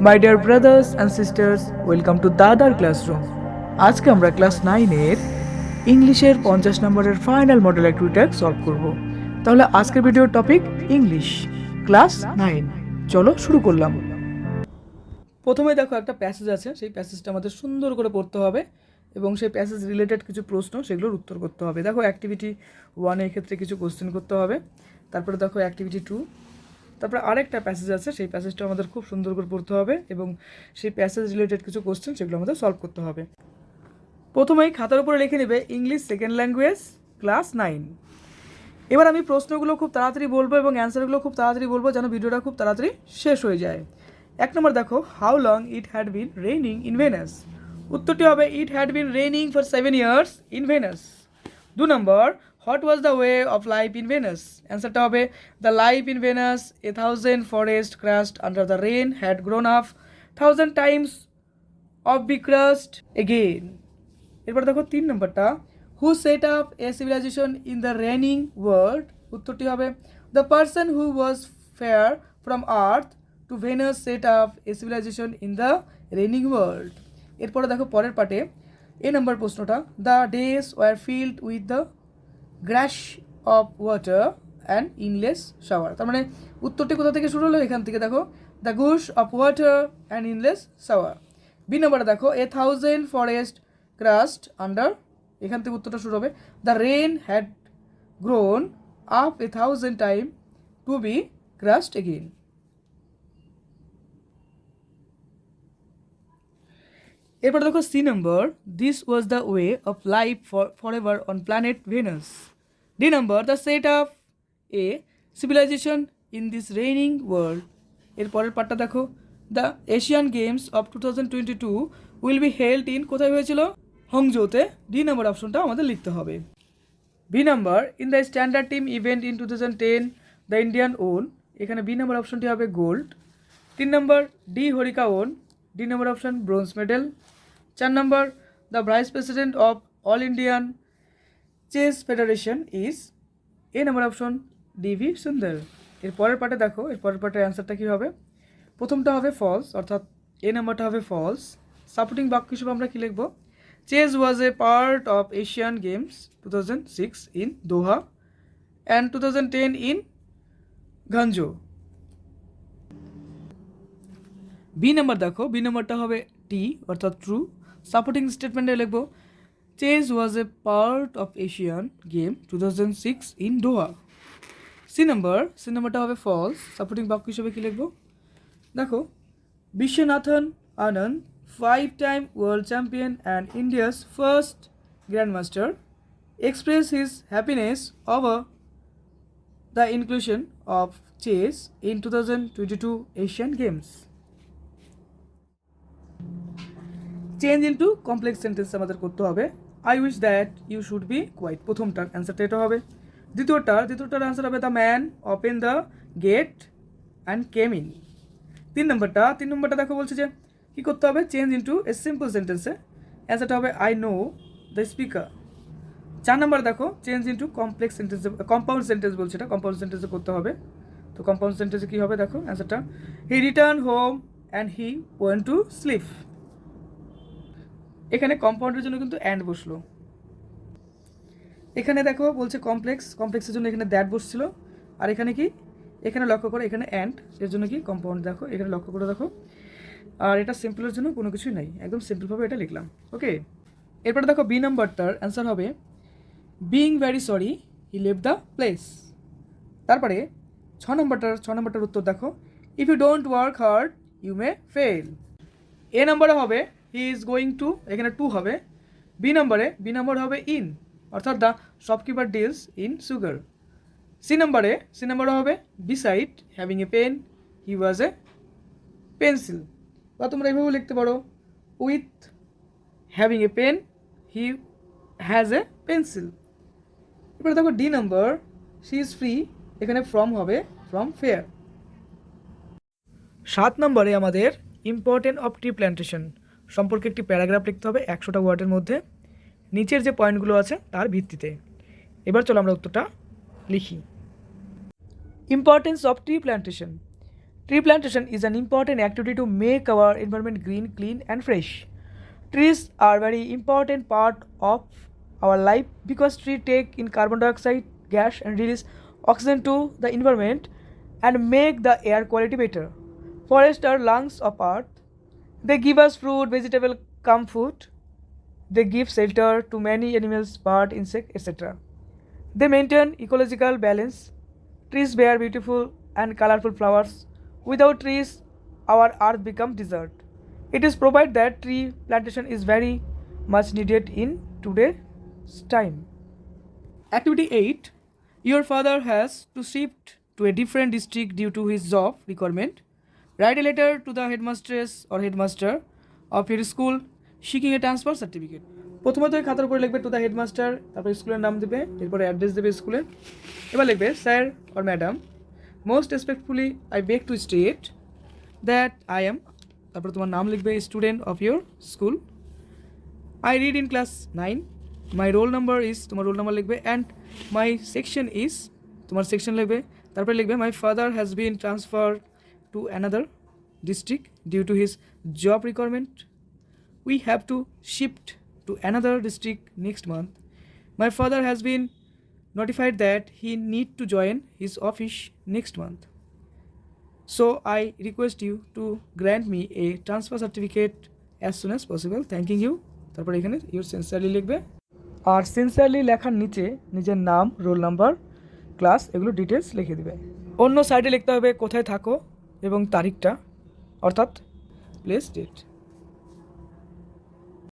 My dear brothers and sisters, welcome to দাদার classroom. আজকে আমরা ক্লাস 9-এর ইংলিশের 50 নম্বরের ফাইনাল মডেল অ্যাক্টিভিটি সলভ করব। তাহলে আজকের ভিডিওর টপিক ইংলিশ ক্লাস 9। চলো শুরু করলাম। প্রথমে দেখো একটা প্যাসেজ আছে, সেই প্যাসেজটা আমাদের সুন্দর করে পড়তে হবে এবং সেই প্যাসেজ রিলেটেড কিছু প্রশ্ন সেগুলোর উত্তর করতে হবে। দেখো অ্যাক্টিভিটি 1 এর ক্ষেত্রে কিছু কোশ্চেন করতে হবে, তারপরে দেখো অ্যাক্টিভিটি 2, তারপরে আরেকটা প্যাসেজ আছে, সেই প্যাসেজটা আমাদের খুব সুন্দর করে পড়তে হবে এবং সেই প্যাসেজ রিলেটেড কিছু কোশ্চেন সেগুলো আমাদের সলভ করতে হবে। প্রথমেই খাতার উপরে লিখে নেবে ইংলিশ সেকেন্ড ল্যাঙ্গুয়েজ ক্লাস 9। এবার আমি প্রশ্নগুলো খুব তাড়াতাড়ি বলবো এবং অ্যান্সারগুলো খুব তাড়াতাড়ি বলবো যেন ভিডিওটা খুব তাড়াতাড়ি শেষ হয়ে যায়। 1 নম্বর দেখো, how long it had been raining in Venus. উত্তরটি হবে it had been raining for 7 years in Venus. 2 নম্বর, what was the way of life in Venus. অ্যান্সারটা হবে the life in Venus 1000 forest crust under the rain had grown up 1000 times of be crust again. এরপর দেখো 3 নম্বরটা, who set up a civilisation in the raining world. উত্তরটি হবে the person who was fair from Earth to Venus set up a civilisation in the raining world. এরপরে দেখো পরের পার্টে A নম্বর প্রশ্নটা, the days were filled with the gush of water and endless shower. তার মানে উত্তরটি কোথা থেকে শুরু হলো, এখান থেকে দেখো the gush of water and endless shower. B নম্বরে দেখো 1000 ফরেস্ট ক্রাস্ট আন্ডার, এখান থেকে উত্তরটা শুরু হবে the rain had grown up 1000 time to be crust again. এরপর দেখো C number, this was the way of life forever on planet Venus. D number, the set of a civilisation in this raining world. এর পরের পার্টটা দেখো, the Asian Games of 2022 will be held in, কোথায় হয়েছিল, হংজোতে। D number অপশনটা আমাদের লিখতে হবে। B number, in the standard team event in 2010 the Indian won. এখানে বি নম্বর অপশনটি হবে gold. 3 number, D Harika won. D number option bronze medal. 4 number, the vice president of all Indian chess federation is. A number option DV Sundar. এর পরের পার্টে দেখো, এর পরের পার্টের অ্যান্সারটা কী হবে, প্রথমটা হবে ফলস, অর্থাৎ এ নাম্বারটা হবে ফলস। সাপোর্টিং বাক্য হিসেবে আমরা কী লিখব, chess was a part of Asian Games 2006 in Doha and 2010 in Guangzhou. B number দেখো, বি নাম্বারটা হবে টি, অর্থাৎ ট্রু। সাপোর্টিং স্টেটমেন্টে লিখব chess was a part of Asian game 2006 in Doha. C নাম্বারটা হবে ফলস। সাপোর্টিং বাক্য হিসেবে কী লিখব, দেখো Viswanathan Anand, 5-time world champion and India's first grandmaster, expressed his happiness over the inclusion of chess in 2022 Asian Games. Change into complex sentence আমাদের করতে হবে। I wish that you should be quiet, প্রথমটার অ্যান্সারটা এটা হবে। দ্বিতীয়টার অ্যান্সার হবে the man open the gate and came in. 3 নম্বরটা দেখো বলছে যে কী করতে হবে, চেঞ্জ ইন্টু এ সিম্পল সেন্টেন্সে। অ্যান্সারটা হবে আই নো দ্য স্পিকার। 4 নম্বর দেখো চেঞ্জ ইন্টু কমপ্লেক্স সেন্টেন্সে, কম্পাউন্ড সেন্টেন্স বলছে, এটা কম্পাউন্ড সেন্টেন্সে করতে হবে। তো কম্পাউন্ড সেন্টেন্সে কী হবে দেখো অ্যান্সারটা, he return home and he went to sleep. এখানে কম্পাউন্ডের জন্য কিন্তু অ্যান্ড বসলো। এখানে দেখো বলছে কমপ্লেক্সের জন্য এখানে দ্যাট বসছিল, আর এখানে কি, এখানে লক্ষ্য করো এখানে অ্যান্ড, এর জন্য কি কম্পাউন্ড দেখো, এখানে লক্ষ্য করে দেখো। আর এটা সিম্পলের জন্য কোনো কিছুই নাই, একদম সিম্পলভাবে এটা লিখলাম। ওকে, এরপরে দেখো বি নাম্বারটার অ্যান্সার হবে being very sorry he left the place. তারপরে 6 নম্বরটার উত্তর দেখো, if you don't work hard you may fail. A নম্বরে হবে হি ইজ গোয়িং টু, এখানে টু হবে। বি নম্বর হবে ইন, অর্থাৎ the shopkeeper deals in sugar. C নম্বরে হবে beside having a pen he was a pencil, বা তোমরা এইভাবে লিখতে পারো with having a pen he has a pencil. এবারে দেখো D number, she is free, এখানে ফ্রম হবে ফ্রম ফেয়ার। 7 নম্বরে আমাদের ইম্পর্টেন্ট অফ ট্রি প্ল্যান্টেশন সম্পর্কে একটি প্যারাগ্রাফ লিখতে হবে 100টা ওয়ার্ডের মধ্যে, নিচের যে পয়েন্টগুলো আছে তার ভিত্তিতে। এবার চলো আমরা উত্তরটা লিখি। Importance of tree plantation. Tree plantation is an important activity to make our environment green, clean, and fresh. Trees are very important part of our life because trees take in carbon dioxide gas and release oxygen to the environment and make the air quality better. Forests are lungs of earth. They give us fruit, vegetable, come food. They give shelter to many animals, birds, insects, etc. They maintain ecological balance. Trees bear beautiful and colorful flowers. Without trees, our earth becomes desert. It is provided that tree plantation is very much needed in today's time. Activity 8. Your father has to shift to a different district due to his job requirement. Write a letter to the headmistress or headmaster of your school seeking a transfer certificate. প্রথমত এই খাতার উপরে লিখবে to the headmaster, তারপর স্কুলের নাম দেবে, এরপরে অ্যাড্রেস দেবে স্কুলের। এবার লিখবে sir or madam, most respectfully I beg to state that I am, তারপরে তোমার নাম লিখবে, student of your school. I read in class 9, my roll number is, তোমার রোল নাম্বার লিখবে, অ্যান্ড মাই সেকশন ইজ, তোমার সেকশন লিখবে। তারপরে লিখবে my father has been transfer to another district due to his job requirement. We have to shift to another district next month. My father has been notified that he need to join his office next month. So I request you to grant me a transfer certificate as soon as possible. Thanking you. তারপর এখানে your sincerely লিখবে, আর sincerely লেখার নিচে নিজের নাম, roll number, class এগুলো details লিখে দিবে। অন্য সাইডে লিখতে হবে কোথায় থাকো এবং তারিখটা, অর্থাৎ প্লেস ডেট।